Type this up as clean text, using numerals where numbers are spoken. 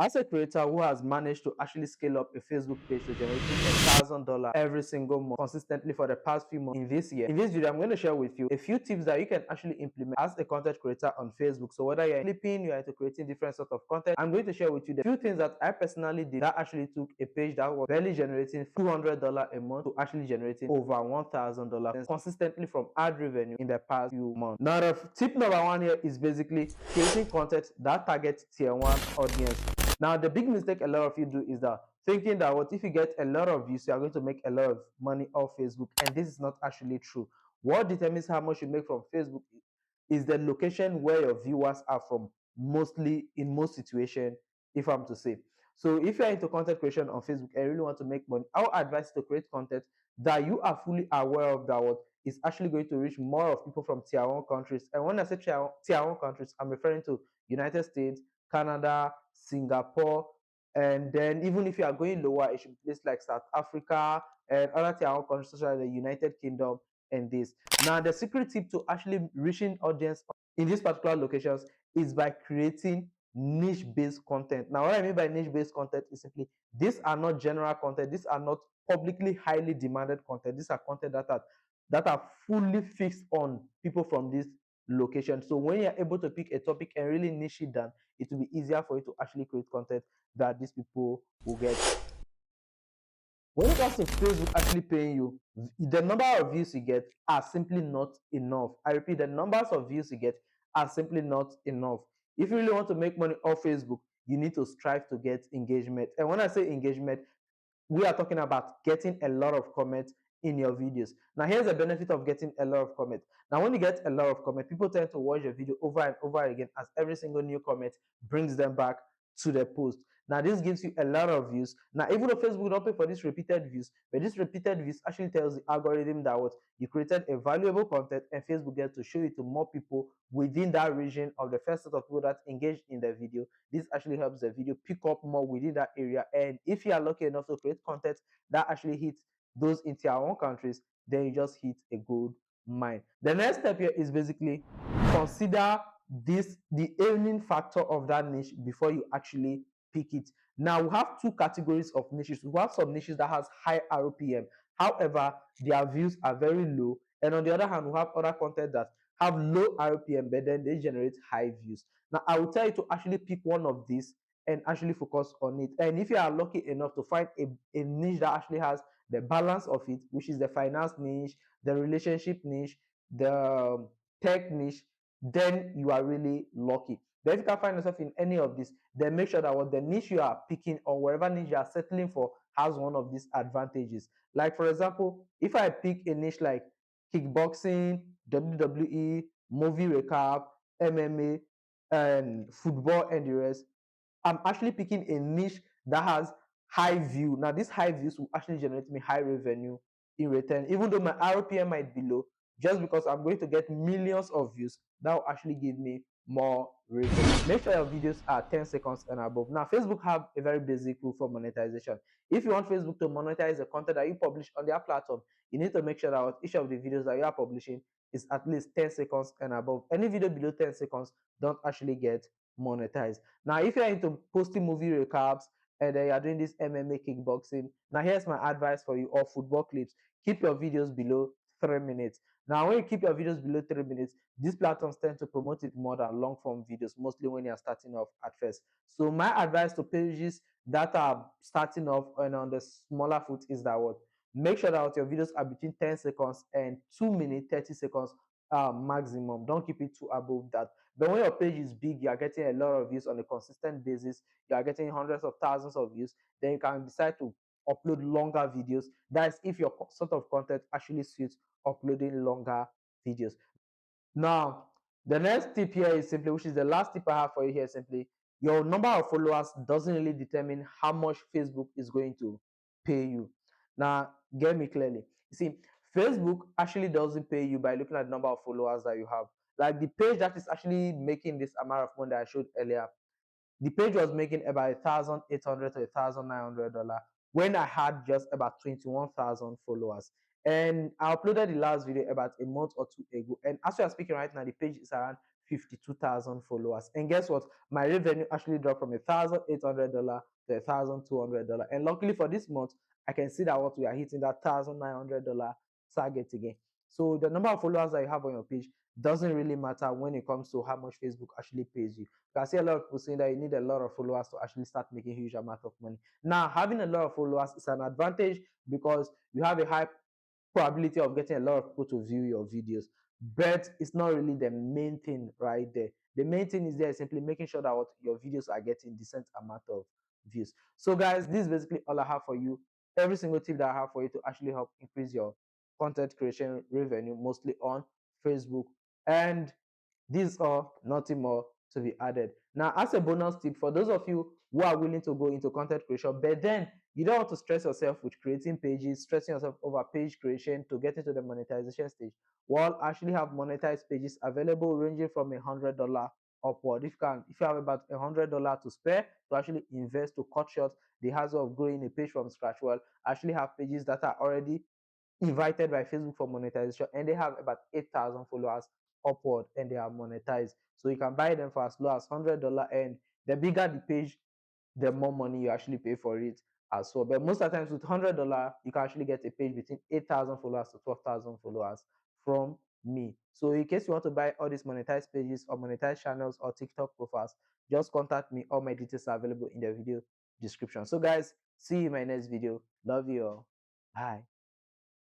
As a creator who has managed to actually scale up a Facebook page to generating $1,000 every single month consistently for the past few months in this year, in this video, I'm going to share with you a few tips that you can actually implement as a content creator on Facebook. So whether you're flipping, you're into creating different sort of content, I'm going to share with you the few things that I personally did that actually took a page that was barely generating $200 a month to actually generating over $1,000 consistently from ad revenue in the past few months. Now, the tip number one here is basically creating content that targets tier one audience. Now, the big mistake a lot of you do is that thinking that what if you get a lot of views, you are going to make a lot of money off Facebook, and this is not actually true. What determines how much you make from Facebook is the location where your viewers are from, mostly in most situations, if I'm to say. So if you're into content creation on Facebook and you really want to make money, I would advise you to create content that you are fully aware of that what is actually going to reach more of people from tier one countries. And when I say tier one countries, I'm referring to United States, Canada, Singapore, and then even if you are going lower, it should be places like South Africa and other tier one countries such as the United Kingdom and this. Now, the secret tip to actually reaching audience in these particular locations is by creating niche-based content. Now, what I mean by niche-based content is simply these are not general content. These are not publicly highly demanded content. These are content that are fully fixed on people from this location. So when you're able to pick a topic and really niche it down, it will be easier for you to actually create content that these people will get. When it comes to Facebook actually paying you, the number of views you get are simply not enough. I repeat, the numbers of views you get are simply not enough. If you really want to make money off Facebook, you need to strive to get engagement. And when I say engagement, we are talking about getting a lot of comments in your videos. Now, here's the benefit of getting a lot of comments. Now, when you get a lot of comments, people tend to watch your video over and over again, as every single new comment brings them back to the post. Now, this gives you a lot of views. Now, even though Facebook don't pay for these repeated views, but this repeated views actually tells the algorithm that what you created a valuable content, and Facebook gets to show it to more people within that region of the first set of people that engaged in the video. This actually helps the video pick up more within that area. And if you are lucky enough to create content that actually hits those in tier one countries, then you just hit a gold mine. The next step here is basically consider the earning factor of that niche before you actually pick it. Now, we have two categories of niches. We have some niches that has high RPM, however their views are very low, and on the other hand we have other content that have low RPM but then they generate high views. Now, I will tell you to actually pick one of these and actually focus on it. And if you are lucky enough to find a niche that actually has the balance of it, which is the finance niche, the relationship niche, the tech niche, then you are really lucky. But if you can find yourself in any of this, then make sure that what the niche you are picking or wherever niche you are settling for has one of these advantages. Like, for example, if I pick a niche like kickboxing, WWE, movie recap, MMA, and football and the rest, I'm actually picking a niche that has high view. Now, these high views will actually generate me high revenue in return, even though my RPM might be low, just because I'm going to get millions of views, that will actually give me more revenue. Make sure your videos are 10 seconds and above. Now, Facebook have a very basic rule for monetization. If you want Facebook to monetize the content that you publish on their platform, you need to make sure that each of the videos that you are publishing is at least 10 seconds and above. Any video below 10 seconds don't actually get monetized. Now, if you're into posting movie recaps and then you're doing this MMA kickboxing, now here's my advice for you, or football clips. Keep your videos below 3 minutes. Now, when you keep your videos below 3 minutes, these platforms tend to promote it more than long form videos, mostly when you're starting off at first. So my advice to pages that are starting off and on the smaller foot is that what make sure that your videos are between 10 seconds and 2 minutes 30 seconds maximum. Don't keep it too above that. But when your page is big, you are getting a lot of views on a consistent basis, you are getting hundreds of thousands of views, then you can decide to upload longer videos. That's if your sort of content actually suits uploading longer videos. Now, the next tip here is simply, which is the last tip I have for you here, simply, your number of followers doesn't really determine how much Facebook is going to pay you. Now, get me clearly. You see, Facebook actually doesn't pay you by looking at the number of followers that you have. Like the page that is actually making this amount of money that I showed earlier, the page was making about $1,800 to $1,900 when I had just about 21,000 followers. And I uploaded the last video about a month or two ago. And as we are speaking right now, the page is around 52,000 followers. And guess what? My revenue actually dropped from $1,800 to $1,200. And luckily for this month, I can see that what we are hitting that $1,900 target again. So the number of followers that you have on your page doesn't really matter when it comes to how much Facebook actually pays you. I see a lot of people saying that you need a lot of followers to actually start making a huge amount of money. Now, having a lot of followers is an advantage because you have a high probability of getting a lot of people to view your videos, but it's not really the main thing right there. The main thing is there simply making sure that what your videos are getting decent amount of views. So guys, this is basically all I have for you. Every single tip that I have for you to actually help increase your content creation revenue, mostly on Facebook. And these are nothing more to be added. Now, as a bonus tip for those of you who are willing to go into content creation, but then you don't want to stress yourself with creating pages, stressing yourself over page creation to get into the monetization stage. Well, I actually have monetized pages available ranging from $100 upward. If you have about $100 to spare to actually invest to cut short the hassle of growing a page from scratch, well, I actually have pages that are already invited by Facebook for monetization, and they have about 8,000 followers upward, and they are monetized. So you can buy them for as low as $100, and the bigger the page, the more money you actually pay for it as well. But most of the times with $100, you can actually get a page between 8,000 followers to 12,000 followers from me. So in case you want to buy all these monetized pages or monetized channels or TikTok profiles, just contact me. All my details are available in the video description. So guys, see you in my next video. Love you all. Bye.